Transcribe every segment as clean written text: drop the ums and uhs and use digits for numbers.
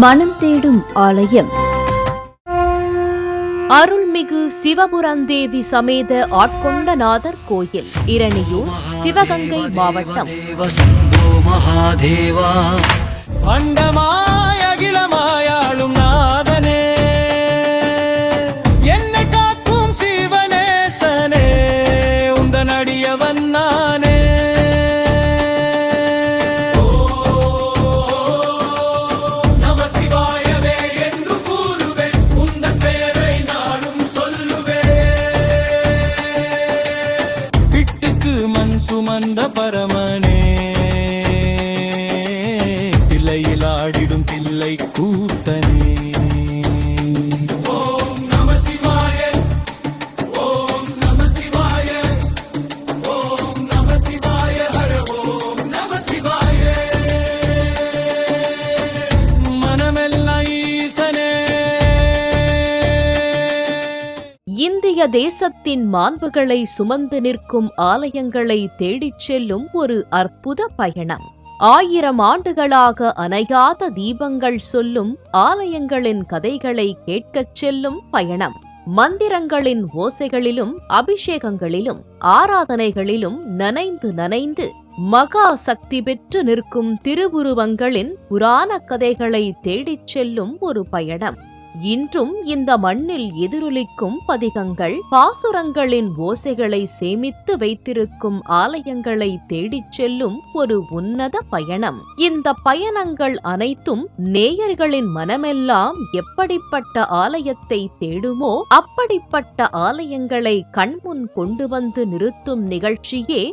மனம் தேடும் ஆலயம். அருள்மிகு சிவபுரந்தேவி சமேத ஆட்கொண்டநாதர் கோயில், இரணியூர், சிவகங்கை மாவட்டம். அண்டமாயகிலமாயாளும் நாதனே, என்னை காக்கும் சிவனேசனே, உந்தன் அடியவன் நானே. நம சிவாயவே என்று கூறுவேன், உந்தன் பெயரை நானும் சொல்லுவேன். பிட்டுக்கு மண் சுமந்த பரமனே, தில்லையிலாடிடும் தில்லை கூத்தனே. ஓம் நம சிவாய, ஓம் நம சிவாய, ஓம் நம சிவாய, ஹர ஓம் நம சிவாய. மனமெல்லாம் ஈசனே. இந்திய தேசத்தின் மாண்புகளை சுமந்து நிற்கும் ஆலயங்களை தேடிச் செல்லும் ஒரு அற்புத பயணம். 1000 ஆண்டுகளாக அணையாத தீபங்கள் சொல்லும் ஆலயங்களின் கதைகளை கேட்கச் செல்லும் பயணம். மந்திரங்களின் ஓசைகளிலும் அபிஷேகங்களிலும் ஆராதனைகளிலும் நனைந்து நனைந்து மகா சக்தி பெற்று நிற்கும் திருவுருவங்களின் புராண கதைகளை தேடிச் செல்லும் ஒரு பயணம். இன்றும் இந்த மண்ணில் எதிரொலிக்கும் பதிகங்கள், பாசுரங்களின் ஓசைகளை சேமித்து வைத்திருக்கும் ஆலயங்களை தேடிச் செல்லும் ஒரு உன்னத பயணம். இந்த பயணங்கள் அனைத்தும் நேயர்களின் மனமெல்லாம் எப்படிப்பட்ட ஆலயத்தை தேடுமோ அப்படிப்பட்ட ஆலயங்களை கண்முன் கொண்டு வந்து நிறுத்தும் நிகழ்ச்சியே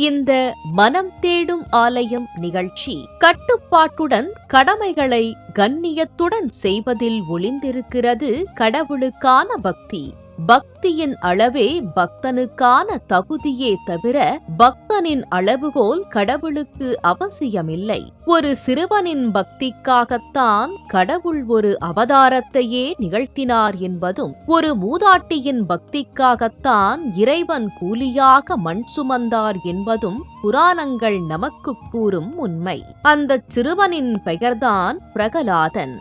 இந்த மனம் தேடும் ஆலயம் நிகழ்ச்சி. கட்டுப்பாட்டுடன் கடமைகளை கண்ணியத்துடன் செய்வதில் ஒளிந்திருக்கிறது கடவுளுக்கான பக்தி. பக்தியின் அளவே பக்தனுக்கான தகுதியே தவிர பக்தனின் அளவுகோல் கடவுளுக்கு அவசியமில்லை. ஒரு சிறுவனின் பக்திக்காகத்தான் கடவுள் ஒரு அவதாரத்தையே நிகழ்த்தினார் என்பதும், ஒரு மூதாட்டியின் பக்திக்காகத்தான் இறைவன் கூலியாக மண் சுமந்தார் என்பதும் புராணங்கள் நமக்கு கூறும் உண்மை. அந்த சிறுவனின் பெயர்தான் பிரகலாதன்.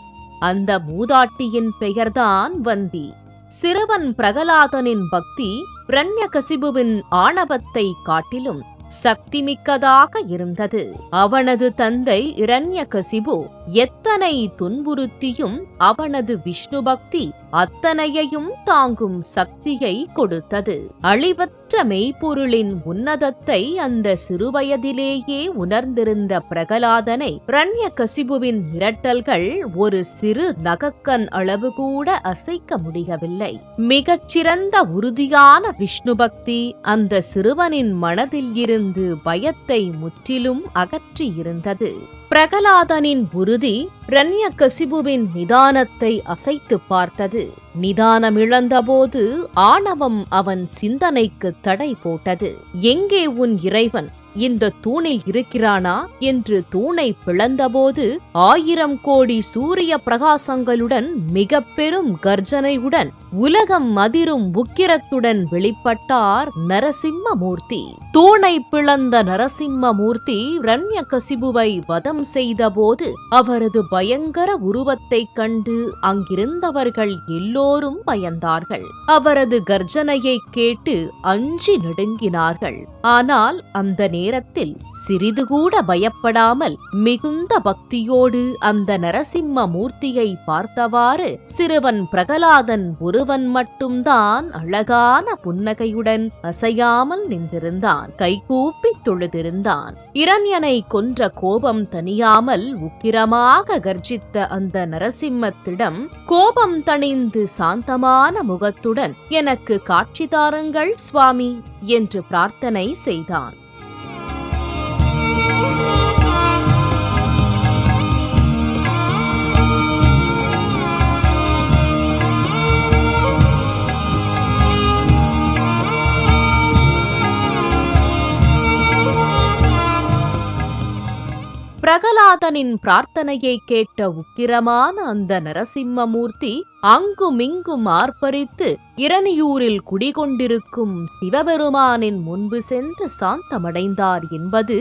அந்த மூதாட்டியின் பெயர்தான் வந்தி. சிறுவன் பிரகலாதனின் பக்தி இரண்யகசிபுவின் ஆணவத்தை காட்டிலும் சக்திமிக்கதாக இருந்தது. அவனது தந்தை இரண்யகசிபு எத்தனை துன்புறுத்தியும் அவனது விஷ்ணு பக்தி அத்தனையையும் தாங்கும் சக்தியை கொடுத்தது. அழிவற்ற மெய்ப்பொருளின் உன்னதத்தை அந்த சிறுவயதிலேயே உணர்ந்திருந்த பிரகலாதனை இரண்யகசிபுவின் மிரட்டல்கள் ஒரு சிறு நகக்கண் அளவு கூட அசைக்க முடியவில்லை. மிகச்சிறந்த உறுதியான விஷ்ணு பக்தி அந்த சிறுவனின் மனதில் இருந்து பயத்தை முற்றிலும் அகற்றியிருந்தது. பிரகலாதனின் உறுதி இரண்யகசிபுவின் நிதானத்தை அசைத்து பார்த்தது. நிதானமிழந்தபோது ஆணவம் அவன் சிந்தனைக்கு தடை போட்டது. எங்கே உன் இறைவன்? இந்த தூணில் இருக்கிறானா என்று தூணை பிளந்தபோது 1000 கோடி சூரிய பிரகாசங்களுடன் மிக பெரும் கர்ஜனையுடன் உலகம் அதிரும் உக்கிரத்துடன் வெளிப்பட்டார் நரசிம்மமூர்த்தி. தூணை பிளந்த நரசிம்மமூர்த்தி இரண்யகசிபுவை வதம் செய்தபோது அவரது பயங்கர உருவத்தைக் கண்டு அங்கிருந்தவர்கள் எல்லோரும் பயந்தார்கள். அவரது கர்ஜனையை கேட்டு அஞ்சி நடுங்கினார்கள். ஆனால் அந்த நேரத்தில் சிறிது கூட பயப்படாமல் மிகுந்த பக்தியோடு அந்த நரசிம்ம மூர்த்தியை பார்த்தவாறு சிறுவன் பிரகலாதன் ஒருவன் மட்டும்தான் அழகான புன்னகையுடன் அசையாமல் நின்றிருந்தான். கைகூப்பி தொழுதிருந்தான். இரண்யனை கொன்ற கோபம் தணியாமல் உக்கிரமாக கர்ஜித்த அந்த நரசிம்மத்திடம் கோபம் தணிந்து சாந்தமான முகத்துடன் எனக்கு காட்சி தாருங்கள் சுவாமி என்று பிரார்த்தனை செய்தான். பிரகலாதனின் பிரார்த்தனையை கேட்ட உக்கிரமான அந்த நரசிம்மமூர்த்தி அங்குமிங்கும் ஆர்ப்பரித்து இரணியூரில் குடிகொண்டிருக்கும் சிவபெருமானின் முன்பு சென்று சாந்தமடைந்தார் என்பது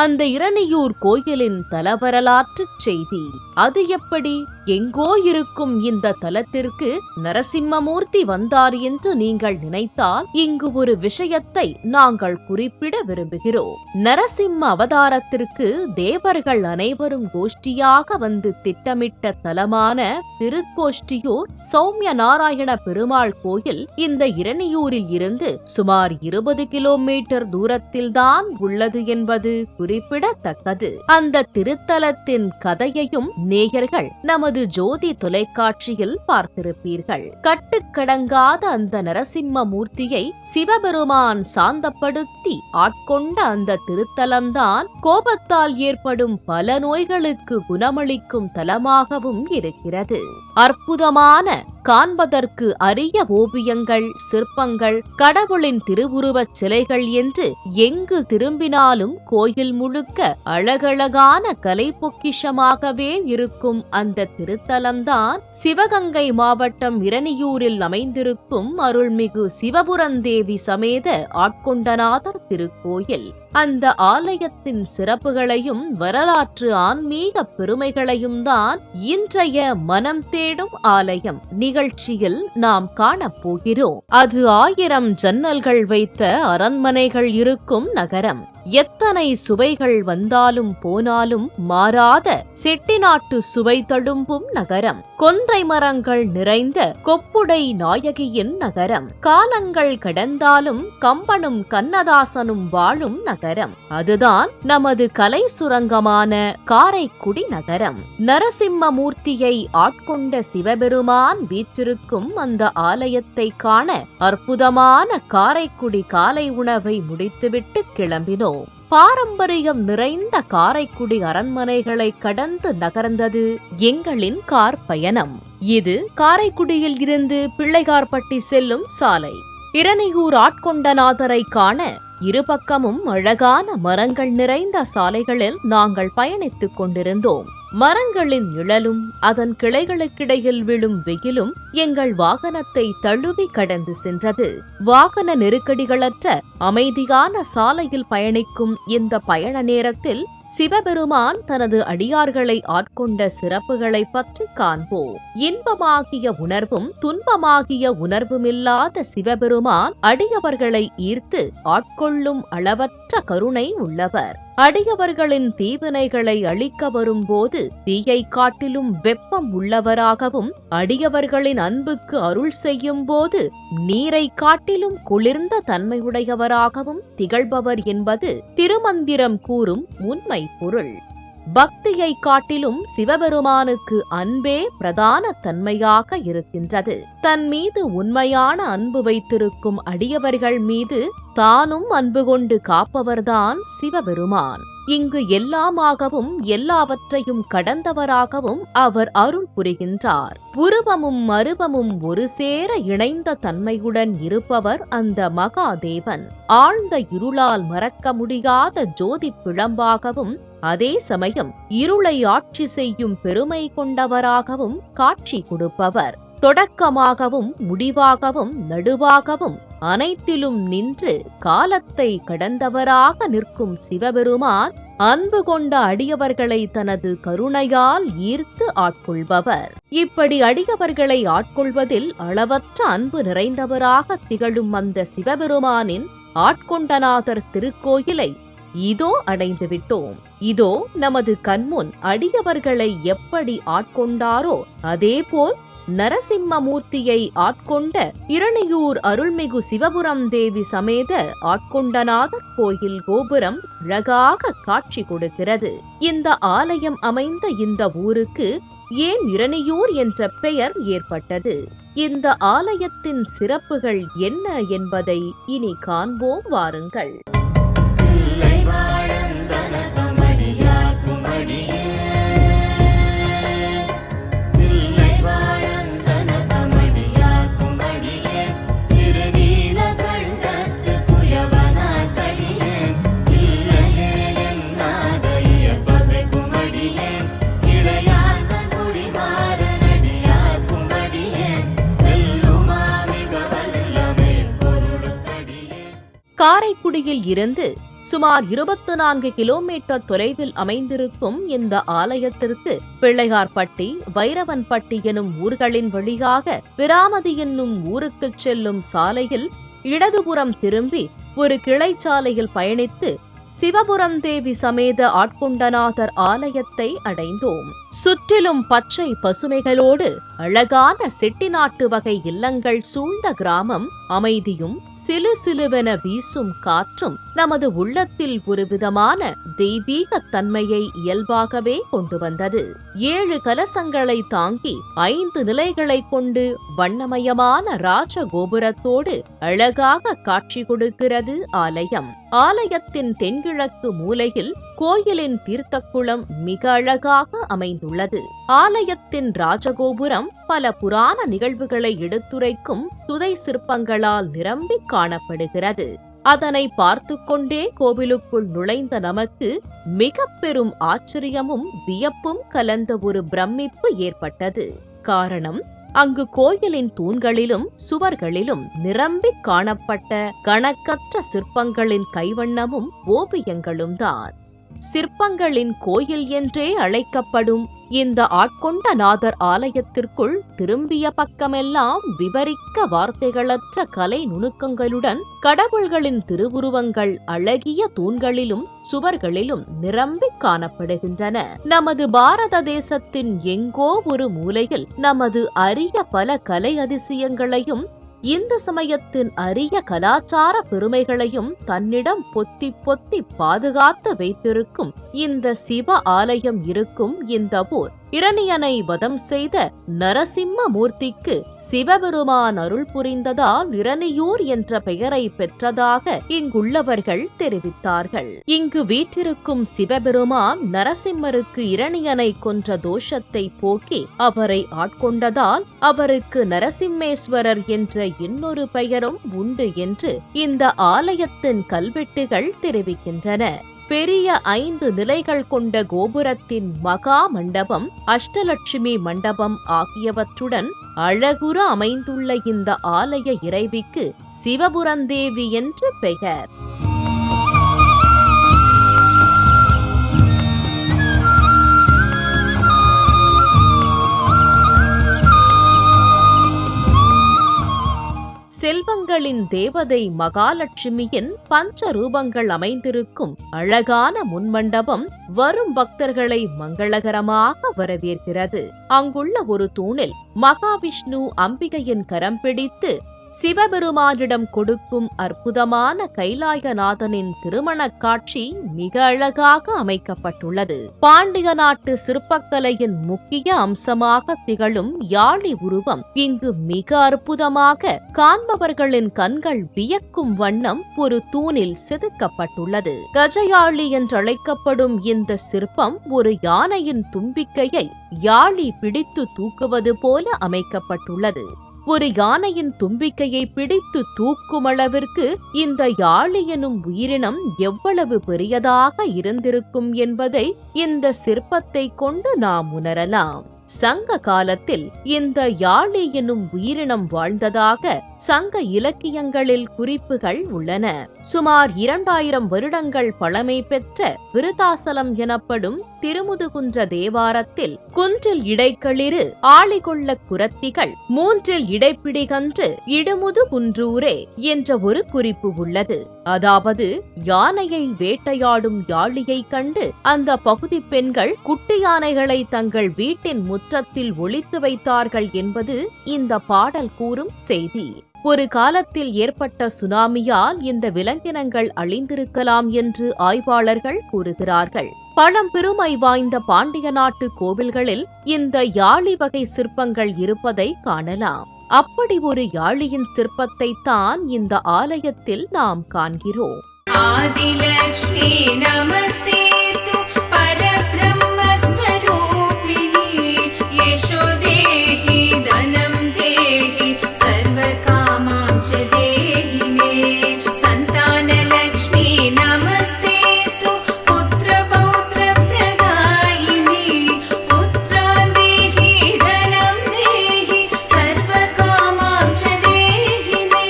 அந்த இரணியூர் கோயிலின் தலவரலாற்றுச் செய்தி. அது எப்படி? எங்கோ இருக்கும் இந்த தலத்திற்கு நரசிம்மமூர்த்தி வந்தார் என்று நீங்கள் நினைத்தால் இங்கு ஒரு விஷயத்தை நாங்கள் குறிப்பிட விரும்புகிறோம். நரசிம்ம அவதாரத்திற்கு தேவர்கள் அனைவரும் கோஷ்டியாக வந்து திட்டமிட்ட தலமான திருக்கோஷ்டியூர் சௌமிய நாராயண பெருமாள் கோயில் இந்த இரணியூரில் இருந்து சுமார் 20 கிலோமீட்டர் தூரத்தில்தான் உள்ளது என்பது குறிப்பிடத்தக்கது. அந்த திருத்தலத்தின் கதையையும் நேயர்கள் நமது ஜோதி தொலைக்காட்சியில் பார்த்திருப்பீர்கள். கட்டுக்கடங்காத அந்த நரசிம்ம மூர்த்தியை சிவபெருமான் சாந்தப்படுத்தி ஆட்கொண்ட அந்த திருத்தலம்தான் கோபத்தால் ஏற்படும் பல நோய்களுக்கு குணமளிக்கும் தலமாகவும் இருக்கிறது. அற்புதமான, காண்பதற்கு அரிய ஓவியங்கள், சிற்பங்கள், கடவுளின் திருவுருவச் சிலைகள் என்று எங்கு திரும்பினாலும் கோயில் முழுக்க அழகழகான கலை பொக்கிஷமாகவே இருக்கும் அந்த திருத்தலம்தான் சிவகங்கை மாவட்டம் இரணியூரில் அமைந்திருக்கும் அருள்மிகு சிவபுரந்தேவி சமேத ஆட்கொண்டநாதர் திருக்கோயில். அந்த ஆலயத்தின் சிறப்புகளையும் வரலாற்று ஆன்மீக பெருமைகளையும் தான் இன்றைய மனம் தேடும் ஆலயம் நிகழ்ச்சியில் நாம் காணப்போகிறோம். அது 1000 ஜன்னல்கள் வைத்த அரண்மனைகள் இருக்கும் நகரம். எத்தனை சுவைகள் வந்தாலும் போனாலும் மாறாத செட்டிநாட்டு சுவை தழும்பும் நகரம். கொன்றை மரங்கள் நிறைந்த கொப்புடை நாயகியின் நகரம். காலங்கள் கடந்தாலும் கம்பனும் கண்ணதாசனும் வாழும் நகரம். அதுதான் நமது கலை சுரங்கமான காரைக்குடி நகரம். நரசிம்மமூர்த்தியை ஆட்கொண்ட சிவபெருமான் வீற்றிருக்கும் அந்த ஆலயத்தை காண அற்புதமான காரைக்குடி காலை உணவை முடித்துவிட்டு கிளம்பினோம். பாரம்பரியம் நிறைந்த காரைக்குடி அரண்மனைகளை கடந்து நகர்ந்தது எங்களின் கார் பயணம். இது காரைக்குடியில் இருந்து பிள்ளைகார்பட்டி செல்லும் சாலை. இரணியூர் ஆட்கொண்டநாதரை காண இருபக்கமும் அழகான மரங்கள் நிறைந்த சாலைகளில் நாங்கள் பயணித்துக் கொண்டிருந்தோம். மரங்களின் நிழலும் அதன் கிளைகளுக்கிடையில் விழும் வெயிலும் எங்கள் வாகனத்தை தழுவி கடந்து சென்றது. வாகன நெருக்கடிகளற்ற அமைதியான சாலையில் பயணிக்கும் இந்த பயண நேரத்தில் சிவபெருமான் தனது அடியார்களை ஆட்கொண்ட சிறப்புகளை பற்றி காண்போம். இன்பமாகிய உணர்வும் துன்பமாகிய உணர்வுமில்லாத சிவபெருமான் அடியவர்களை ஈர்த்து ஆட்கொள்ளும் அளவற்ற கருணை உள்ளவர். அடியவர்களின் தீவினைகளை அழிக்க வரும்போது தீயை காட்டிலும் வெப்பம் உள்ளவராகவும், அடியவர்களின் அன்புக்கு அருள் செய்யும் போது நீரை காட்டிலும் குளிர்ந்த தன்மையுடையவராகவும் திகழ்பவர் என்பது திருமந்திரம் கூறும் உண்மை பொருள். பக்தியை காட்டிலும் சிவபெருமானுக்கு அன்பே பிரதான தன்மையாக இருக்கின்றது. தன் மீது உண்மையான அன்பு வைத்திருக்கும் அடியவர்கள் மீது தானும் அன்பு கொண்டு காப்பவர்தான் சிவபெருமான். இங்கு எல்லாமாகவும் எல்லாவற்றையும் கடந்தவராகவும் அவர் அருள் புரிகின்றார். உருவமும் அருவமும் ஒரு சேர இணைந்த தன்மையுடன் இருப்பவர் அந்த மகாதேவன். ஆழ்ந்த இருளால் மறக்க முடியாத ஜோதி பிழம்பாகவும், அதே சமயம் இருளை ஆட்சி செய்யும் பெருமை கொண்டவராகவும் காட்சி கொடுப்பவர். தொடக்கமாகவும் முடிவாகவும் நடுவாகவும் அனைத்திலும் நின்று காலத்தை கடந்தவராக நிற்கும் சிவபெருமான் அன்பு கொண்ட அடியவர்களை தனது கருணையால் ஈர்த்து ஆட்கொள்பவர். இப்படி அடியவர்களை ஆட்கொள்வதில் அளவற்ற அன்பு நிறைந்தவராக திகழும் அந்த சிவபெருமானின் ஆட்கொண்டநாதர் திருக்கோயிலை இதோ அடைந்துவிட்டோம். இதோ நமது கண்முன் அடியவர்களை எப்படி ஆட்கொண்டாரோ அதேபோல் நரசிம்மமூர்த்தியை ஆட்கொண்ட இரணியூர் அருள்மிகு சிவபுரம் தேவி சமேத ஆட்கொண்டநாதர் கோயில் கோபுரம் அழகாக காட்சி கொடுக்கிறது. இந்த ஆலயம் அமைந்த இந்த ஊருக்கு ஏன் இரணியூர் என்ற பெயர் ஏற்பட்டது? இந்த ஆலயத்தின் சிறப்புகள் என்ன என்பதை இனி காண்போம் வாருங்கள். குயவனா கடியே இல்லையே என்னாதைய பகை கும காரைக்குடியில் இருந்து சுமார் 24 கிலோமீட்டர் தொலைவில் அமைந்திருக்கும் இந்த ஆலயத்திற்கு பிள்ளையார்பட்டி, வைரவன்பட்டி எனும் ஊர்களின் வழியாக விராமதி என்னும் ஊருக்குச் செல்லும் சாலையில் இடதுபுறம் திரும்பி ஒரு கிளைச்சாலையில் பயணித்து சிவபுரம் தேவி சமேத ஆட்கொண்டநாதர் ஆலயத்தை அடைந்தோம். சுற்றிலும் பச்சை பசுமைகளோடு அழகான செட்டிநாட்டு வகை இல்லங்கள் சூழ்ந்த கிராமம் அமைதியும் சிலு சிலுவென வீசும் காற்றும் நமது உள்ளத்தில் ஒரு விதமான தெய்வீக தன்மையை இயல்பாகவே கொண்டு வந்தது. 7 கலசங்களை தாங்கி 5 நிலைகளை கொண்டு வண்ணமயமான ராஜகோபுரத்தோடு அழகாக காட்சி கொடுக்கிறது ஆலயம். ஆலயத்தின் தென்கிழக்கு மூலையில் கோயிலின் தீர்த்தக்குளம் மிக அழகாக அமைந்துள்ளது. ஆலயத்தின் ராஜகோபுரம் பல புராண நிகழ்வுகளை எடுத்துரைக்கும் சுதை சிற்பங்களால் நிரம்பி காணப்படுகிறது. அதனை பார்த்து கொண்டே கோவிலுக்குள் நுழைந்த நமக்கு மிக பெரும் ஆச்சரியமும் வியப்பும் கலந்த ஒரு பிரமிப்பு ஏற்பட்டது. காரணம், அங்கு கோயிலின் தூண்களிலும் சுவர்களிலும் நிரம்பி காணப்பட்ட கணக்கற்ற சிற்பங்களின் கைவண்ணமும் ஓவியங்களும் தான். சிற்பங்களின் கோயில் என்றே அழைக்கப்படும் இந்த ஆட்கொண்டநாதர் ஆலயத்திற்குள் திரும்பிய பக்கமெல்லாம் விவரிக்க வார்த்தைகளற்ற கலை நுணுக்கங்களுடன் கடவுள்களின் திருவுருவங்கள் அழகிய தூண்களிலும் சுவர்களிலும் நிரம்பி காணப்படுகின்றன. நமது பாரத தேசத்தின் எங்கோ ஒரு மூலையில் நமது அரிய பல கலை அதிசயங்களையும் இந்து சமயத்தின் அரிய கலாச்சார பெருமைகளையும் தன்னிடம் பொத்தி பொத்தி பாதுகாத்து வைத்திருக்கும் இந்த சிவ ஆலயம் இருக்கும் இந்த ஊர் இரணியனை வதம் செய்த நரசிம்ம மூர்த்திக்கு சிவபெருமான் அருள் புரிந்ததால் இரணியூர் என்ற பெயரை பெற்றதாக இங்குள்ளவர்கள் தெரிவித்தார்கள். இங்கு வீற்றிருக்கும் சிவபெருமான் நரசிம்மருக்கு இரணியனை கொன்ற தோஷத்தை போக்கி அவரை ஆட்கொண்டதால் அவருக்கு நரசிம்மேஸ்வரர் என்ற இன்னொரு பெயரும் உண்டு என்று இந்த ஆலயத்தின் கல்வெட்டுகள் தெரிவிக்கின்றன. பெரிய 5 நிலைகள் கொண்ட கோபுரத்தின் மகா மண்டபம், அஷ்டலட்சுமி மண்டபம் ஆகியவற்றுடன் அழகுற அமைந்துள்ள இந்த ஆலய இறைவிக்கு சிவபுரந்தேவி என்று பெயர். செல்வங்களின் தேவதை மகாலட்சுமியின் பஞ்ச ரூபங்கள் அமைந்திருக்கும் அழகான முன்மண்டபம் வரும் பக்தர்களை மங்களகரமாக வரவேற்கிறது. அங்குள்ள ஒரு தூணில் மகாவிஷ்ணு அம்பிகையின் கரம் பிடித்து சிவபெருமானிடம் கொடுக்கும் அற்புதமான கைலாயநாதனின் திருமணக் காட்சி மிக அழகாக அமைக்கப்பட்டுள்ளது. பாண்டிய நாட்டு சிற்பக்கலையின் முக்கிய அம்சமாக திகழும் யாழி உருவம் இங்கு மிக அற்புதமாக காண்பவர்களின் கண்கள் வியக்கும் வண்ணம் ஒரு தூணில் செதுக்கப்பட்டுள்ளது. கஜயாழி என்றழைக்கப்படும் இந்த சிற்பம் ஒரு யானையின் தும்பிக்கையை யாழி பிடித்து தூக்குவது போல அமைக்கப்பட்டுள்ளது. ஒரு யானையின் தும்பிக்கையை பிடித்து தூக்கும் அளவிற்கு இந்த யாழி எனும் உயிரினம் எவ்வளவு பெரியதாக இருந்திருக்கும் என்பதை இந்த சிற்பத்தை கொண்டு நாம் உணரலாம். சங்க காலத்தில் இந்த யாழி எனும் உயிரினம் வாழ்ந்ததாக சங்க இலக்கியங்களில் குறிப்புகள் உள்ளன. சுமார் 2000 வருடங்கள் பழமை பெற்ற விருதாசலம் எனப்படும் திருமுதுகுன்ற தேவாரத்தில் குன்றில் இடைக்களிறு ஆளிகொள்ள குரத்திகள் 3ல் இடைப்பிடிகன்று இடுமுது குன்றூரே என்ற ஒரு குறிப்பு உள்ளது. அதாவது யானையை வேட்டையாடும் யாழியை கண்டு அந்த பகுதி பெண்கள் குட்டி யானைகளை தங்கள் வீட்டின் முற்றத்தில் ஒளித்து வைத்தார்கள் என்பது இந்த பாடல் கூறும் செய்தி. ஒரு காலத்தில் ஏற்பட்ட சுனாமியால் இந்த விலங்கினங்கள் அழிந்திருக்கலாம் என்று ஆய்வாளர்கள் கூறுகிறார்கள். பழம்பெருமை வாய்ந்த பாண்டிய நாட்டு கோவில்களில் இந்த யாழி வகை சிற்பங்கள் இருப்பதை காணலாம். அப்படி ஒரு யாழியின் சிற்பத்தை தான் இந்த ஆலயத்தில் நாம் காண்கிறோம். ஆதிலக்ஷ்மி நமஸ்தேது பரபிரம்ம ஸ்வரூபிணி யசோதேஹி தனம் தேஹி சர்வகாமாஞ்ச தேஹினே சந்தானலக்ஷ்மி நமஸ்தேது புத்ர பௌத்ர பிரதாயினி புத்ரான் தேஹி தனம் தேஹி சர்வகாமாஞ்ச தேஹினே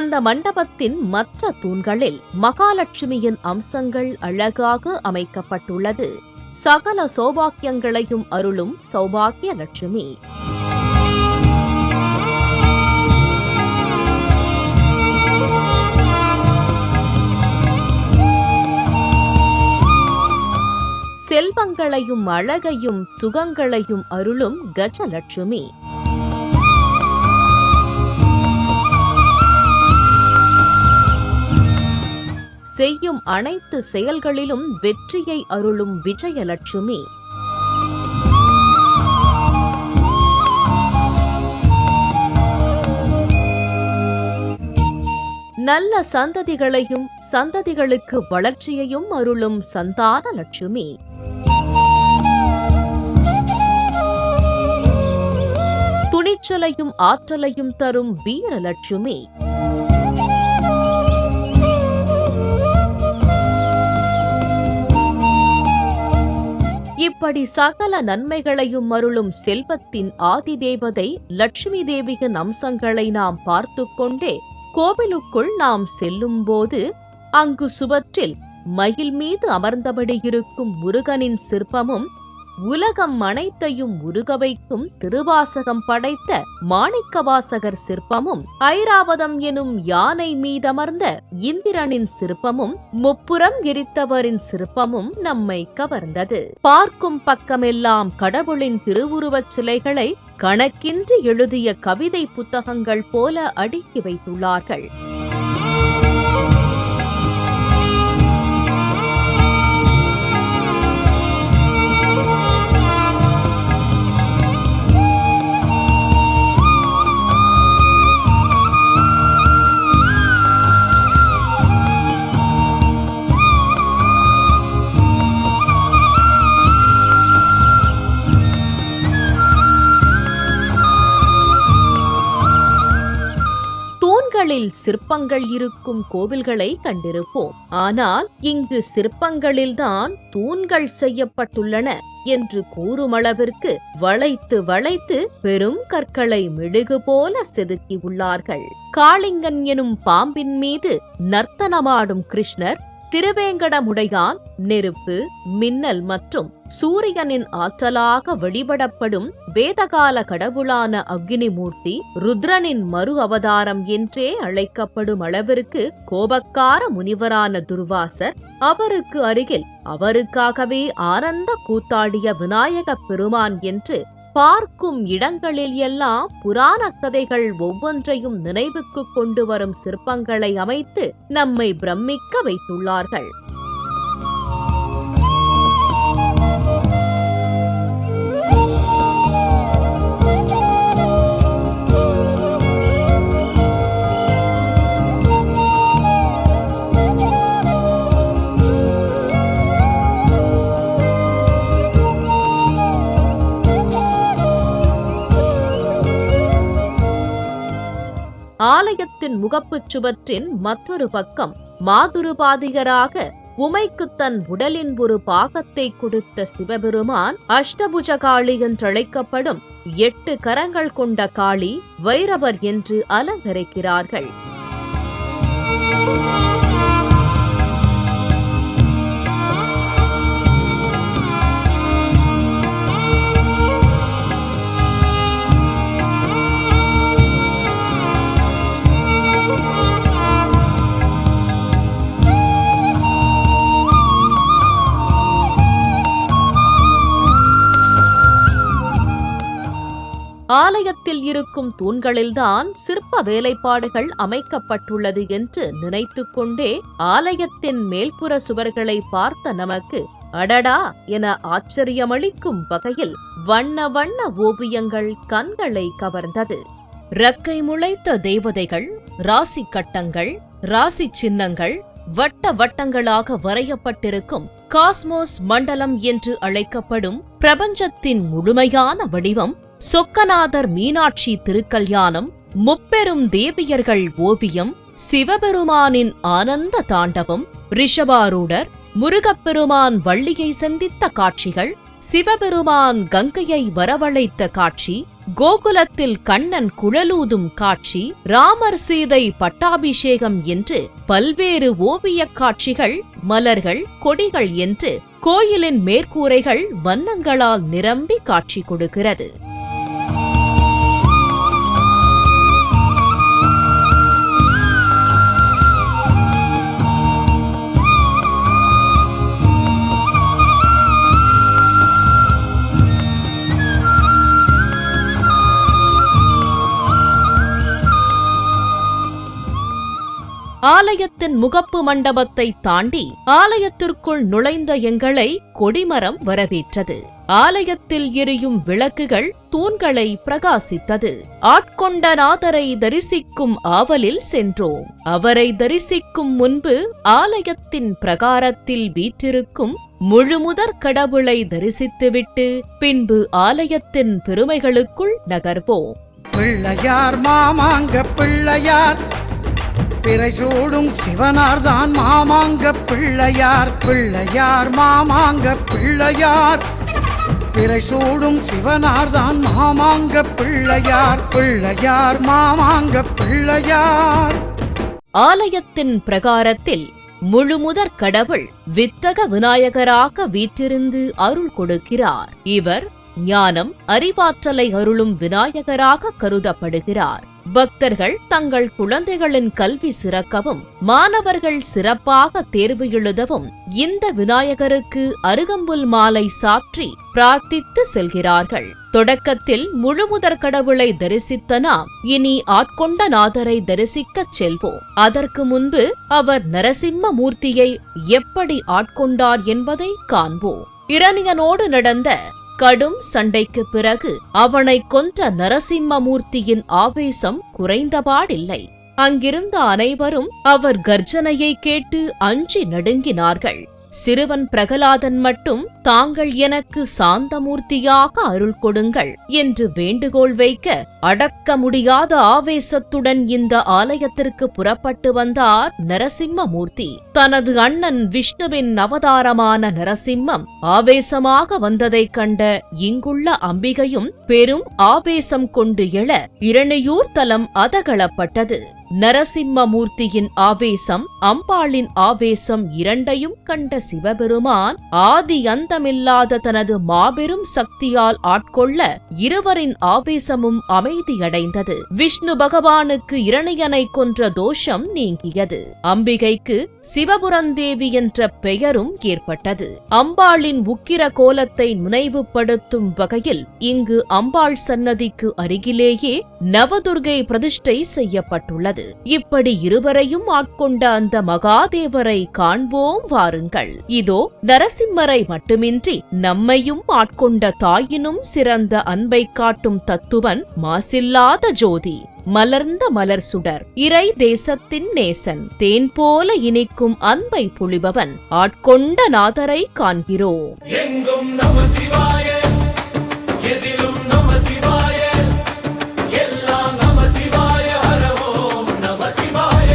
அந்த மண்டபத்தின் மற்ற தூண்களில் மகாலட்சுமியின் அம்சங்கள் அழகாக அமைக்கப்பட்டுள்ளது. சகல சௌபாக்கியங்களையும் அருளும் சௌபாக்கிய லட்சுமி. செல்வங்களையும் அழகையும் சுகங்களையும் அருளும் கஜலட்சுமி. செய்யும் அனைத்து செயல்களிலும் வெற்றியை அருளும் விஜயலட்சுமி. நல்ல சந்ததிகளையும் சந்ததிகளுக்கு வளர்ச்சியையும் அருளும் சந்தான லட்சுமி. துணிச்சலையும் ஆற்றலையும் தரும் வீரலட்சுமி. இப்படி சகல நன்மைகளையும் அருளும் செல்வத்தின் ஆதிதேவதை லட்சுமி தேவியின் அம்சங்களை நாம் பார்த்துக் கொண்டே கோவிலுக்குள் நாம் செல்லும்போது அங்கு சுவற்றில் மயில் மீது அமர்ந்தபடி இருக்கும் முருகனின் சிற்பமும், உலகம் அனைத்தையும் உருக வைக்கும் திருவாசகம் படைத்த மாணிக்கவாசகர் சிற்பமும், ஐராவதம் எனும் யானை மீதமர்ந்த இந்திரனின் சிற்பமும், முப்புறம் எரித்தவரின் சிற்பமும் நம்மை கவர்ந்தது. பார்க்கும் பக்கமெல்லாம் கடவுளின் திருவுருவச் சிலைகளை கணக்கின்றி எழுதிய கவிதை புத்தகங்கள் போல அடுக்கி வைத்துள்ளார்கள். சிற்பங்கள் இருக்கும் கோவில்களை கண்டிருப்போம். ஆனால் இங்கு சிற்பங்களில்தான் தூண்கள் செய்யப்பட்டுள்ளன என்று கூறுமளவிற்கு வளைத்து வளைத்து பெரும் கற்களை மெழுகு போல செதுக்கியுள்ளார்கள். காளிங்கன் எனும் பாம்பின் மீது நர்த்தனமாடும் கிருஷ்ணர், திருவேங்கடமுடையான் நெருப்பு, மின்னல் மற்றும் சூரியனின் ஆற்றலாக வழிபடப்படும் வேதகால கடவுளான அக்னிமூர்த்தி, ருத்ரனின் மறு அவதாரம் என்றே அழைக்கப்படும் அளவிற்கு கோபக்கார முனிவரான துர்வாசர், அவருக்கு அருகில் அவருக்காகவே ஆனந்த கூத்தாடிய விநாயகப் பெருமான் என்று பார்க்கும் இடங்களில் எல்லாம் புராண கதைகள் ஒவ்வொன்றையும் நினைவுக்கு கொண்டு வரும் சிற்பங்களை அமைத்து நம்மை பிரமிக்க வைத்துள்ளார்கள். ஆலயத்தின் முகப்புச் சுவற்றின் மற்றொரு பக்கம் மாதுருபாதிகராக உமைக்கு தன் உடலின் ஒரு பாகத்தை கொடுத்த சிவபெருமான், அஷ்டபுஜகாளி என்றழைக்கப்படும் 8 கரங்கள் கொண்ட காளி, வைரவர் என்று அலங்கரிக்கிறார்கள். ஆலயத்தில் இருக்கும் தூண்களில்தான் சிற்ப வேலைப்பாடுகள் அமைக்கப்பட்டுள்ளது என்று நினைத்துக் கொண்டே ஆலயத்தின் மேல்புற சுவர்களை பார்த்த நமக்கு அடடா என ஆச்சரியமளிக்கும் வகையில் வண்ண வண்ண ஓவியங்கள் கண்களை கவர்ந்தது. ரக்கை முளைத்த தேவதைகள், ராசி கட்டங்கள், ராசி சின்னங்கள், வட்ட வட்டங்களாக வரையப்பட்டிருக்கும் காஸ்மோஸ் மண்டலம் என்று அழைக்கப்படும் பிரபஞ்சத்தின் முழுமையான வடிவம், சொக்கநாதர் மீனாட்சி திருக்கல்யாணம், முப்பெரும் தேவியர்கள் ஓவியம், சிவபெருமானின் ஆனந்த தாண்டவம், ரிஷபாரூடர், முருகப்பெருமான் வள்ளியை சந்தித்த காட்சிகள், சிவபெருமான் கங்கையை வரவழைத்த காட்சி, கோகுலத்தில் கண்ணன் குழலூதும் காட்சி, ராமர் சீதை பட்டாபிஷேகம் என்று பல்வேறு ஓவியக் காட்சிகள், மலர்கள், கொடிகள் என்று கோயிலின் மேற்கூரைகள் வண்ணங்களால் நிரம்பி காட்சி கொடுக்கிறது. ஆலயத்தின் முகப்பு மண்டபத்தை தாண்டி ஆலயத்திற்குள் நுழைந்த எங்களை கொடிமரம் வரவேற்றது. ஆலயத்தில் எரியும் விளக்குகள் தூண்களை பிரகாசித்தது. ஆட்கொண்ட நாதரை தரிசிக்கும் ஆவலில் சென்றோம். அவரை தரிசிக்கும் முன்பு ஆலயத்தின் பிரகாரத்தில் வீற்றிருக்கும் முழுமுதற் கடவுளை தரிசித்துவிட்டு பின்பு ஆலயத்தின் பெருமைகளுக்குள் நகர்வோம். பிள்ளையார் மாமாங்க பிள்ளையார், பிறை சூடும் சிவனார்தான் மாமாங்க பிள்ளையார். பிள்ளையார் மாமாங்க பிள்ளையார், பிறை சூடும் சிவனார்தான் மாமாங்க பிள்ளையார். பிள்ளையார் மாமாங்க பிள்ளையார். ஆலயத்தின் பிரகாரத்தில் முழுமுதற் கடவுள் வித்தக விநாயகராக வீற்றிருந்து அருள் கொடுக்கிறார். இவர் ஞானம், அறிவாற்றலை அருளும் விநாயகராக கருதப்படுகிறார். பக்தர்கள் தங்கள் குழந்தைகளின் கல்வி சிறக்கவும், மாணவர்கள் சிறப்பாக தேர்வு எழுதவும் இந்த விநாயகருக்கு அருகம்புல் மாலை சாற்றி பிரார்த்தித்து செல்கிறார்கள். தொடக்கத்தில் முழுமுதற் கடவுளை தரிசித்த நாம் இனி ஆட்கொண்ட நாதரை தரிசிக்கச் செல்வோம். அதற்கு முன்பு அவர் நரசிம்ம மூர்த்தியை எப்படி ஆட்கொண்டார் என்பதை காண்போம். இரணியனோடு நடந்த கடும் சண்டைக்கு பிறகு அவனை கொன்ற நரசிம்மமூர்த்தியின் ஆவேசம் குறைந்தபாடில்லை. அங்கிருந்த அனைவரும் அவர் கர்ஜனையை கேட்டு அஞ்சி நடுங்கினார்கள். சிறுவன் பிரகலாதன் மட்டும் தாங்கள் எனக்கு சாந்தமூர்த்தியாக அருள் கொடுங்கள் என்று வேண்டுகோள் வைக்க, அடக்க முடியாத ஆவேசத்துடன் இந்த ஆலயத்திற்கு புறப்பட்டு வந்தார் நரசிம்மமூர்த்தி. தனது அண்ணன் விஷ்ணுவின் அவதாரமான நரசிம்மம் ஆவேசமாக வந்ததைக் கண்ட இங்குள்ள அம்பிகையும் பெரும் ஆவேசம் கொண்டு எழ இரணியூர் தலம் அதகளப்பட்டது. நரசிம்மமூர்த்தியின் ஆவேசம், அம்பாளின் ஆவேசம் இரண்டையும் கண்ட சிவபெருமான் ஆதி அந்தமில்லாத தனது மாபெரும் சக்தியால் ஆட்கொள்ள இருவரின் ஆவேசமும் அமைதியடைந்தது. விஷ்ணு பகவானுக்கு இரணியனை கொன்ற தோஷம் நீங்கியது. அம்பிகைக்கு சிவபுரந்தேவி என்ற பெயரும் ஏற்பட்டது. அம்பாளின் உக்கிர கோலத்தை நினைவுபடுத்தும் வகையில் இங்கு அம்பாள் சன்னதிக்கு அருகிலேயே நவதுர்கை பிரதிஷ்டை செய்யப்பட்டுள்ளது. இப்படி இருவரையும் ஆட்கொண்ட அந்த மகாதேவரை காண்போம் வாருங்கள். இதோ நரசிம்மரை மட்டுமின்றி நம்மையும் ஆட்கொண்ட தாயினும் சிறந்த அன்பை காட்டும் தத்துவன், மாசில்லாத ஜோதி, மலர்ந்த மலர் சுடர், இறை தேசத்தின் நேசன், தேன் போல இனிக்கும் அன்பை பொழிபவன் ஆட்கொண்ட நாதரை காண்கிறோம். எங்கும் நம சிவாய, எதிலும் நம சிவாய, எல்லாம் நம சிவாய, ஹர ஓம் நம சிவாய.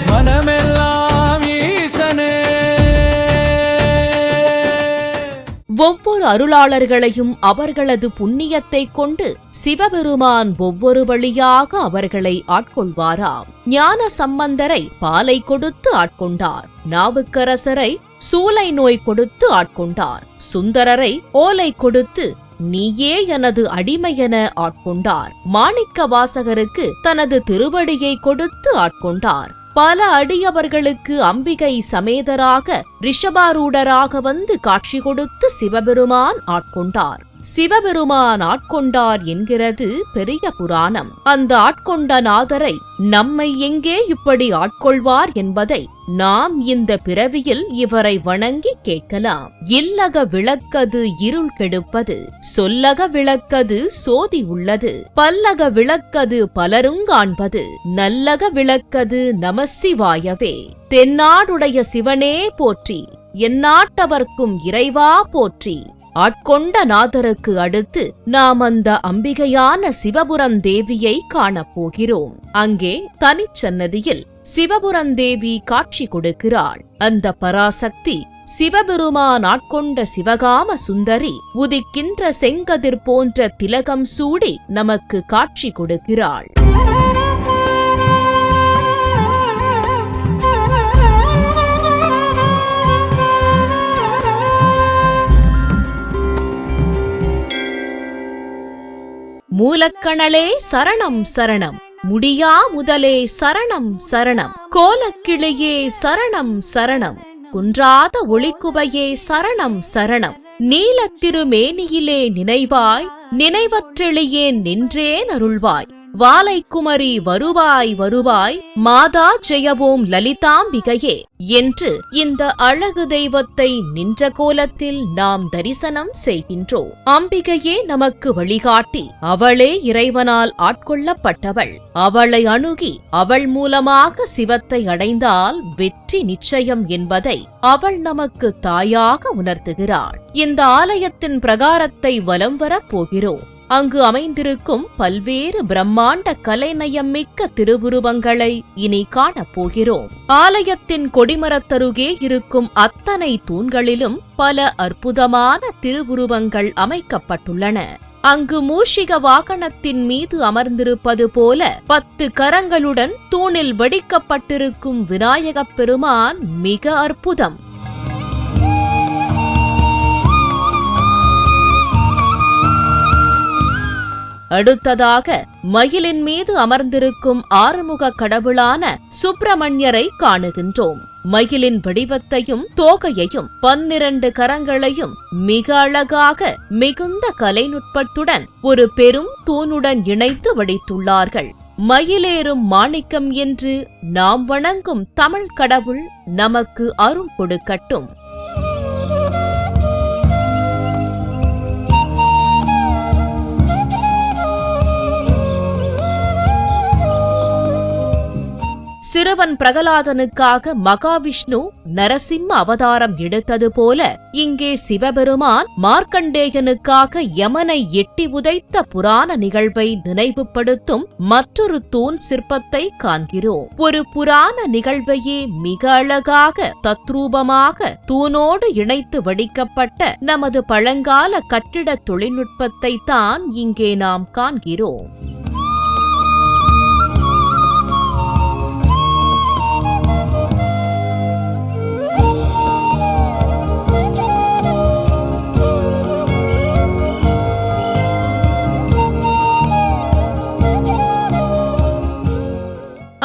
மனமெல்லாம் ஈசனே. ஒவ்வொரு அருளாளர்களையும் அவர்களது புண்ணியத்தை கொண்டு சிவபெருமான் ஒவ்வொரு வழியாக அவர்களை ஆட்கொள்வாராம். ஞான சம்பந்தரை பாலை கொடுத்து ஆட்கொண்டார். நாவுக்கரசரை சூலை நோய் கொடுத்து ஆட்கொண்டார். சுந்தரரை ஓலை கொடுத்து நீயே எனது அடிமையென ஆட்கொண்டார். மாணிக்க வாசகருக்கு தனது திருவடியை கொடுத்து ஆட்கொண்டார். பல அடியவர்களுக்கு அம்பிகை சமேதராக ரிஷபாரூடராக வந்து காட்சி கொடுத்து சிவபெருமான் ஆட்கொண்டார். சிவபெருமான் ஆட்கொண்டார் என்கிறது பெரிய புராணம். அந்த ஆட்கொண்ட நாதரை நம்மை எங்கே இப்படி ஆட்கொள்வார் என்பதை நாம் இந்த பிறவியில் இவரை வணங்கி கேட்கலாம். இல்லக விளக்கது இருள் கெடுப்பது, சொல்லக விளக்கது சோதி உள்ளது, பல்லக விளக்கது பலருங்காண்பது, நல்லக விளக்கது நமசிவாயவே. தென்னாடுடைய சிவனே போற்றி, எந்நாட்டவர்க்கும் இறைவா போற்றி. ஆட்கொண்ட நாதருக்கு அடுத்து நாம் அந்த அம்பிகையான சிவபுரந்தேவியை காணப்போகிறோம். அங்கே தனிச்சன்னதியில் சிவபுரந்தேவி காட்சி கொடுக்கிறாள். அந்த பராசக்தி சிவபெருமான் ஆட்கொண்ட சிவகாம சுந்தரி உதிக்கின்ற செங்கதிர் போன்ற திலகம் சூடி நமக்கு காட்சி கொடுக்கிறாள். மூலக்கணலே சரணம் சரணம், முடியா முதலே சரணம் சரணம், கோலக்கிளியே சரணம் சரணம், குன்றாத ஒளிக்குவையே சரணம் சரணம், நீலத்திருமேனியிலே நினைவாய் நினைவற்றெளியேன் நின்றேன் அருள்வாய், வாலைக்குமரி வருவாய் வருவாய், மாதா ஜெயவோம் லலிதாம்பிகையே என்று இந்த அழகு தெய்வத்தை நின்ற கோலத்தில் நாம் தரிசனம் செய்கின்றோம். அம்பிகையே நமக்கு வழிகாட்டி, அவளே இறைவனால் ஆட்கொள்ளப்பட்டவள். அவளை அணுகி அவள் மூலமாக சிவத்தை அடைந்தால் வெற்றி நிச்சயம் என்பதை அவள் நமக்கு தாயாக உணர்த்துகிறாள். இந்த ஆலயத்தின் பிரகாரத்தை வலம் வரப் போகிறோம். அங்கு அமைந்திருக்கும் பல்வேறு பிரம்மாண்ட கலைநயம் மிக்க திருவுருவங்களை இனி காணப்போகிறோம். ஆலயத்தின் கொடிமரத்தருகே இருக்கும் அத்தனை தூண்களிலும் பல அற்புதமான திருவுருவங்கள் அமைக்கப்பட்டுள்ளன. அங்கு மூஷிக வாகனத்தின் மீது அமர்ந்திருப்பது போல 10 கரங்களுடன் தூணில் வடிக்கப்பட்டிருக்கும் விநாயகப் பெருமான் மிக அற்புதம். அடுத்ததாக மயிலின் மீது அமர்ந்திருக்கும் ஆறுமுக கடவுளான சுப்பிரமணியரை காணுகின்றோம். மயிலின் வடிவத்தையும் தோகையையும் 12 கரங்களையும் மிக அழகாக மிகுந்த கலைநுட்பத்துடன் ஒரு பெரும் தூணுடன் இணைத்து வடித்துள்ளார்கள். மயிலேறும் மாணிக்கம் என்று நாம் வணங்கும் தமிழ் கடவுள் நமக்கு அருள் கொடுக்கட்டும். சிறுவன் பிரகலாதனுக்காக மகாவிஷ்ணு நரசிம்ம அவதாரம் எடுத்தது போல இங்கே சிவபெருமான் மார்க்கண்டேயனுக்காக யமனை எட்டி உதைத்த புராண நிகழ்வை நினைவுபடுத்தும் மற்றொரு தூண் சிற்பத்தை காண்கிறோம். ஒரு புராண நிகழ்வையே மிக அழகாக தத்ரூபமாக தூணோடு இணைத்து வடிக்கப்பட்ட நமது பழங்கால கட்டிட தொழில்நுட்பத்தை தான் இங்கே நாம் காண்கிறோம்.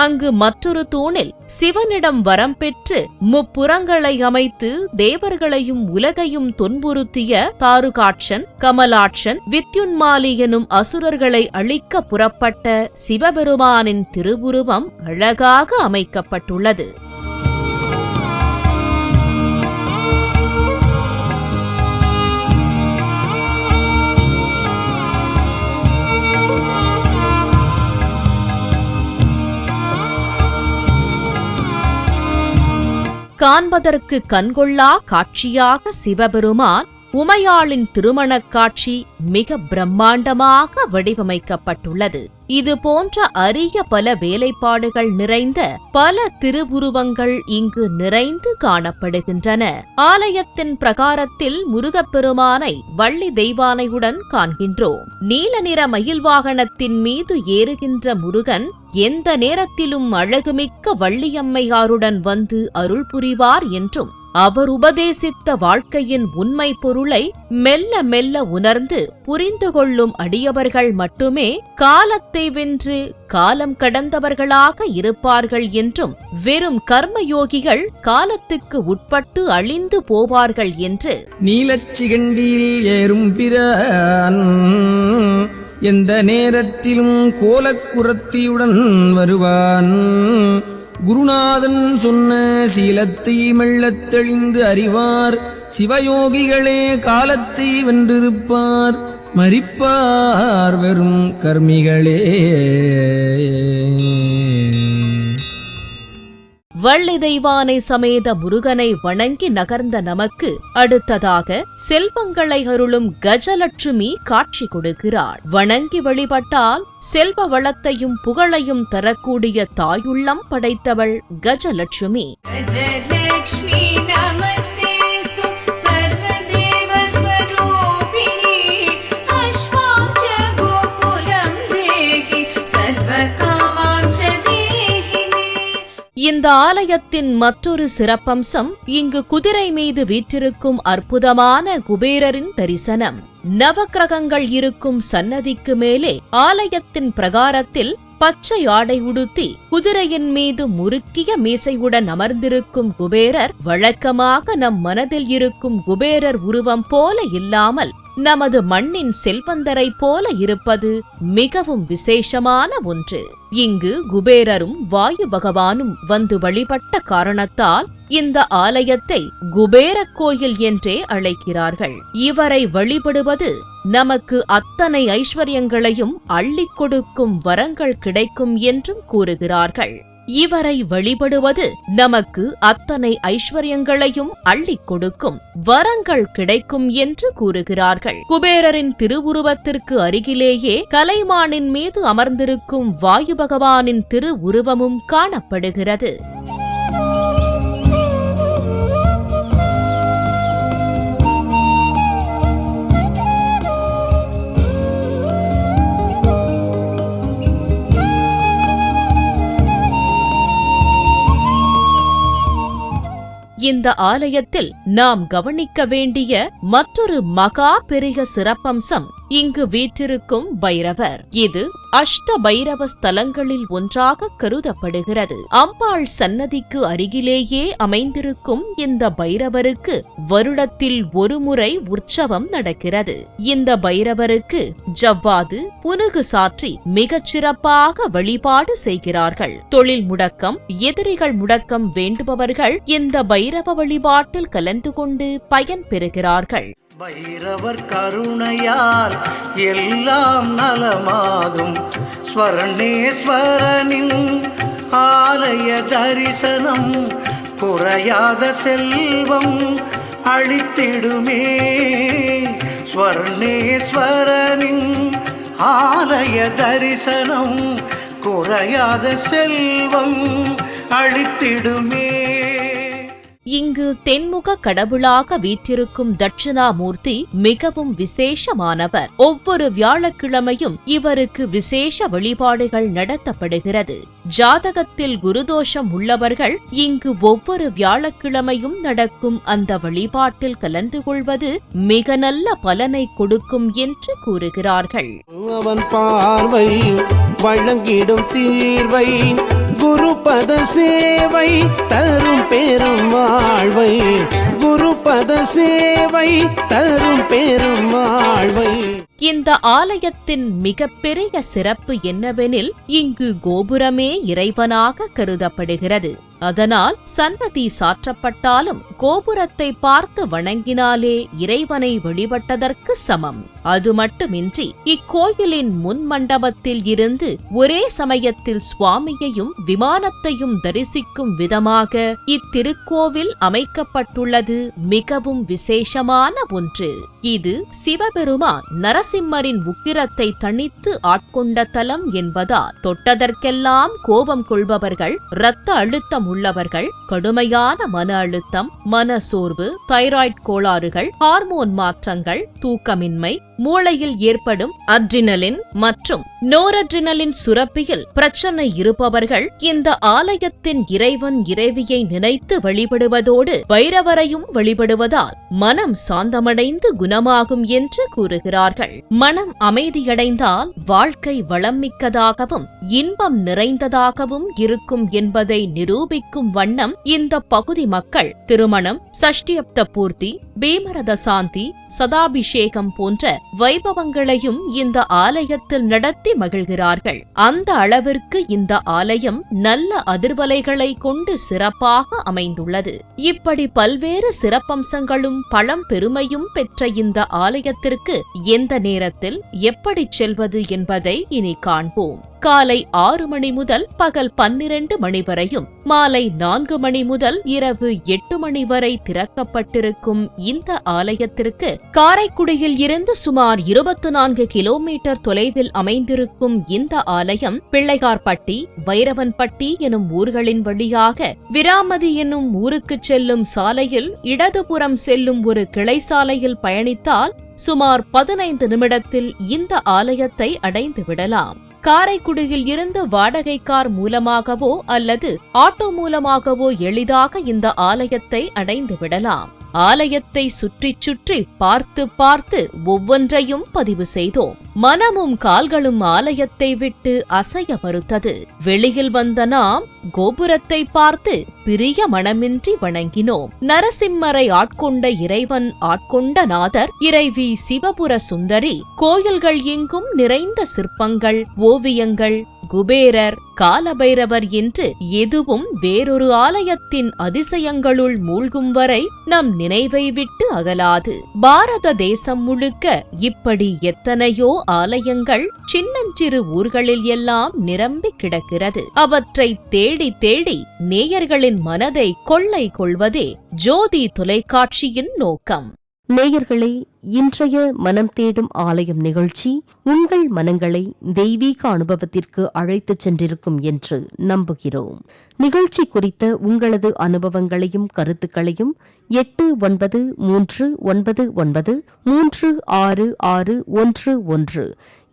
அங்கு மற்றொரு தூணில் சிவனிடம் வரம் பெற்று முப்புறங்களை அமைத்து தேவர்களையும் உலகையும் துன்புறுத்திய தாருகாட்சன், கமலாட்சன், வித்யுன்மாலி எனும் அசுரர்களை அழிக்க புறப்பட்ட சிவபெருமானின் திருவுருவம் அழகாக அமைக்கப்பட்டுள்ளது. காண்பதற்கு கண்கொள்ளா காட்சியாக சிவபெருமான் உமையாளின் திருமணக் காட்சி மிக பிரம்மாண்டமாக வடிவமைக்கப்பட்டுள்ளது. இது போன்ற அரிய பல வேலைப்பாடுகள் நிறைந்த பல திருவுருவங்கள் இங்கு நிறைந்து காணப்படுகின்றன. ஆலயத்தின் பிரகாரத்தில் முருகப்பெருமானை வள்ளி தெய்வானையுடன் காண்கின்றோம். நீல நிற மயில் வாகனத்தின் மீது ஏறுகின்ற முருகன் எந்த நேரத்திலும் அழகுமிக்க வள்ளியம்மையாருடன் வந்து அருள் புரிவார் என்றும் அவர் உபதேசித்த வாழ்க்கையின் உண்மை பொருளை மெல்ல மெல்ல உணர்ந்து புரிந்து கொள்ளும் அடியவர்கள் மட்டுமே காலத்தை வென்று காலம் கடந்தவர்களாக இருப்பார்கள் என்றும் வெறும் கர்மயோகிகள் காலத்துக்கு உட்பட்டு அழிந்து போவார்கள் என்று நீலச்சிகண்டியில் ஏறும் பிரான் எந்த நேரத்திலும் கோலக்குரத்தியுடன் வருவான். குருநாதன் சொன்ன சீலத்தை மெல்லத் தெளிந்து அறிவார். சிவயோகிகளே காலத்தை வென்றிருப்பார். மரிப்பார் வெறும் கர்மிகளே. வள்ளி தெய்வானை சமேத முருகனை வணங்கி நகர்ந்த நமக்கு அடுத்ததாக செல்வங்களை அருளும் கஜலட்சுமி காட்சி கொடுக்கிறாள். வணங்கி வழிபட்டால் செல்வ வளத்தையும் புகழையும் தரக்கூடிய தாயுள்ளம் படைத்தவள் கஜலட்சுமி. गजलक्ष्मी नमस्ते இந்த ஆலயத்தின் மற்றொரு சிறப்பம்சம் இங்கு குதிரை மீது வீற்றிருக்கும் அற்புதமான குபேரரின் தரிசனம். நவக்கிரகங்கள் இருக்கும் சன்னதிக்கு மேலே ஆலயத்தின் பிரகாரத்தில் பச்சை ஆடை உடுத்தி குதிரையின் மீது முறுக்கிய மீசையுடன் அமர்ந்திருக்கும் குபேரர் வழக்கமாக நம் மனதில் இருக்கும் குபேரர் உருவம் போல இல்லாமல் நமது மண்ணின் செல்வந்தரை போல இருப்பது மிகவும் விசேஷமான ஒன்று. இங்கு குபேரரும் வாயு பகவானும் வந்து வழிபட்ட காரணத்தால் இந்த ஆலயத்தை குபேர கோயில் என்றே அழைக்கிறார்கள். இவரை வழிபடுவது நமக்கு அத்தனை ஐஸ்வர்யங்களையும் அள்ளிக் கொடுக்கும் வரங்கள் கிடைக்கும் என்றும் கூறுகிறார்கள். இவரை வழிபடுவது நமக்கு அத்தனை ஐஸ்வர்யங்களையும் அள்ளிக் கொடுக்கும் வரங்கள் கிடைக்கும் என்று கூறுகிறார்கள். குபேரரின் திருவுருவத்திற்கு அருகிலேயே கலைமானின் மீது அமர்ந்திருக்கும் வாயு பகவானின் திருவுருவமும் காணப்படுகிறது. இந்த ஆலயத்தில் நாம் கவனிக்க வேண்டிய மற்றொரு மகா பெரிய சிறப்பம்சம் இங்கு வீற்றிருக்கும் பைரவர். இது அஷ்ட பைரவ ஸ்தலங்களில் ஒன்றாக கருதப்படுகிறது. அம்பாள் சன்னதிக்கு அருகிலேயே அமைந்திருக்கும் இந்த பைரவருக்கு வருடத்தில் ஒருமுறை உற்சவம் நடக்கிறது. இந்த பைரவருக்கு ஜவ்வாது புனுகு சாற்றி மிகச் சிறப்பாக வழிபாடு செய்கிறார்கள். தொழில் முடக்கம், எதிரிகள் முடக்கம் வேண்டுபவர்கள் இந்த பைரவ வழிபாட்டில் கலந்து கொண்டு பயன் பெறுகிறார்கள். பைரவர் கருணையால் எல்லாம் நலமாகும். ஸ்வர்ணேஸ்வரனின் ஆலய தரிசனம் குறையாத செல்வம் அளித்திடுமே. ஸ்வர்ணேஸ்வரனின் ஆலய தரிசனம் குறையாத செல்வம் அளித்திடுமே. இங்கு தென்முக கடவுளாக வீற்றிருக்கும் தட்சிணாமூர்த்தி மிகவும் விசேஷமானவர். ஒவ்வொரு வியாழக்கிழமையும் இவருக்கு விசேஷ வழிபாடுகள் நடத்தப்படுகிறது. ஜாதகத்தில் குருதோஷம் உள்ளவர்கள் இங்கு ஒவ்வொரு வியாழக்கிழமையும் நடக்கும் அந்த வழிபாட்டில் கலந்து கொள்வது மிக நல்ல பலனை கொடுக்கும் என்று கூறுகிறார்கள். அவன் பார்வை வழங்கிடும் தீர்வை, குருபத சேவை தரும் பெரும் வாழ்வை, குருபத சேவை தரும் பெரும் வாழ்வை. இந்த ஆலயத்தின் மிகப்பெரிய சிறப்பு என்னவெனில் இங்கு கோபுரமே இறைவனாக கருதப்படுகிறது. அதனால் சன்னதி சாற்றப்பட்டாலும் கோபுரத்தை பார்த்து வணங்கினாலே இறைவனை வழிபட்டதற்கு சமம். அது மட்டுமின்றி இக்கோயிலின் முன் மண்டபத்தில் இருந்து ஒரே சமயத்தில் சுவாமியையும் விமானத்தையும் தரிசிக்கும் விதமாக இத்திருக்கோவில் அமைக்கப்பட்டுள்ளது மிகவும் விசேஷமான ஒன்று. இது சிவபெருமான் நரசிம்மரின் உக்கிரத்தை தணித்து ஆட்கொண்ட தலம் என்பதால் தொட்டதற்கெல்லாம் கோபம் கொள்பவர்கள், இரத்த அழுத்தம் உள்ளவர்கள், கடுமையான மன அழுத்தம், மனசோர்வு, தைராய்டு கோளாறுகள், ஹார்மோன் மாற்றங்கள், தூக்கமின்மை, மூளையில் ஏற்படும் அட்ரினலின் மற்றும் நோரட்ரினலின் சுரப்பியில் பிரச்சனை இருப்பவர்கள் இந்த ஆலயத்தின் இறைவன் இறைவியை நினைத்து வழிபடுவதோடு பைரவரையும் வழிபடுவதால் மனம் சாந்தமடைந்து குணமாகும் என்று கூறுகிறார்கள். மனம் அமைதியடைந்தால் வாழ்க்கை வளம் மிக்கதாகவும் இன்பம் நிறைந்ததாகவும் இருக்கும் என்பதை நிரூபிக்கும் வண்ணம் இந்த பகுதி மக்கள் திருமணம், சஷ்டியப்த பூர்த்தி, பீமரத சாந்தி, சதாபிஷேகம் போன்ற வைபவங்களையும் இந்த ஆலயத்தில் நடத்தி மகிழ்கிறார்கள். அந்த அளவிற்கு இந்த ஆலயம் நல்ல அதிர்வலைகளை கொண்டு சிறப்பாக அமைந்துள்ளது. இப்படி பல்வேறு சிறப்பம்சங்களும் பழம் பெருமையும் பெற்ற இந்த ஆலயத்திற்கு எந்த நேரத்தில் எப்படி செல்வது என்பதை இனி காண்போம். காலை 6 மணி முதல் பகல் 12 மணி வரையும், மாலை 4 மணி முதல் இரவு 8 மணி வரை திறக்கப்பட்டிருக்கும் இந்த ஆலயத்திற்கு காரைக்குடியில் இருந்து சுமார் 24 கிலோமீட்டர் தொலைவில் அமைந்திருக்கும் இந்த ஆலயம் பிள்ளையார்பட்டி, வைரவன்பட்டி எனும் ஊர்களின் வழியாக விராமதி என்னும் ஊருக்கு செல்லும் சாலையில் இடதுபுறம் செல்லும் ஒரு கிளை சாலையில் பயணித்தால் சுமார் 15 நிமிடத்தில் இந்த ஆலயத்தை அடைந்து விடலாம். காரைக்குடியில் இருந்து வாடகை கார் மூலமாகவோ அல்லது ஆட்டோ மூலமாகவோ எளிதாக இந்த ஆலயத்தை அடைந்து விடலாம். ஆலயத்தை சுற்றிச் சுற்றி பார்த்து ஒவ்வொன்றையும் பதிவு செய்தோம். மனமும் கால்களும் ஆலயத்தை விட்டு அசைய மறுத்தது. வெளியில் வந்த நாம் கோபுரத்தை பார்த்து பிரிய மனமின்றி வணங்கினோம். நரசிம்மரை ஆட்கொண்ட இறைவன் ஆட்கொண்ட நாதர், இறைவி சிவபுர சுந்தரி, கோயில்கள் எங்கும் நிறைந்த சிற்பங்கள், ஓவியங்கள், குபேரர், காலபைரவர் என்று எதுவும் வேறொரு ஆலயத்தின் அதிசயங்களுள் மூழ்கும் வரை நம் நினைவை விட்டு அகலாது. பாரத தேசம் முழுக்க இப்படி எத்தனையோ ஆலயங்கள் சின்னஞ்சிறு ஊர்களில் எல்லாம் நிரம்பி கிடக்கிறது. அவற்றை தேடி தேடி நேயர்களின் மனதை கொள்ளை கொள்வதே ஜோதி தொலைக்காட்சியின் நோக்கம். நேயர்களே, இன்றைய மனம் தேடும் ஆலயம் நிகழ்ச்சி உங்கள் மனங்களை தெய்வீக அனுபவத்திற்கு அழைத்துச் சென்றிருக்கும் என்று நம்புகிறோம். நிகழ்ச்சி குறித்த உங்களது அனுபவங்களையும் கருத்துக்களையும் 8999366611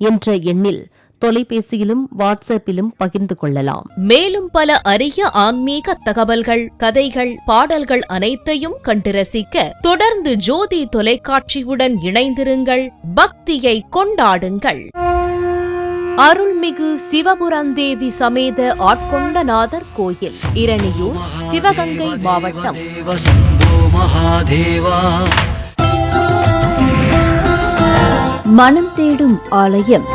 என்ற எண்ணில் தொலைபேசியிலும் வாட்ஸ்அப்பிலும் பகிர்ந்து கொள்ளலாம். மேலும் பல அரிய ஆன்மீக தகவல்கள், கதைகள், பாடல்கள் அனைத்தையும் கண்டு ரசிக்க தொடர்ந்து ஜோதி தொலைக்காட்சியுடன் இணைந்திருங்கள். பக்தியை கொண்டாடுங்கள். அருள்மிகு சிவபுரந்தேவி சமேத ஆட்கொண்டநாதர் கோயில், இரணியூர், சிவகங்கை மாவட்டம். மனம் தேடும் ஆலயம்.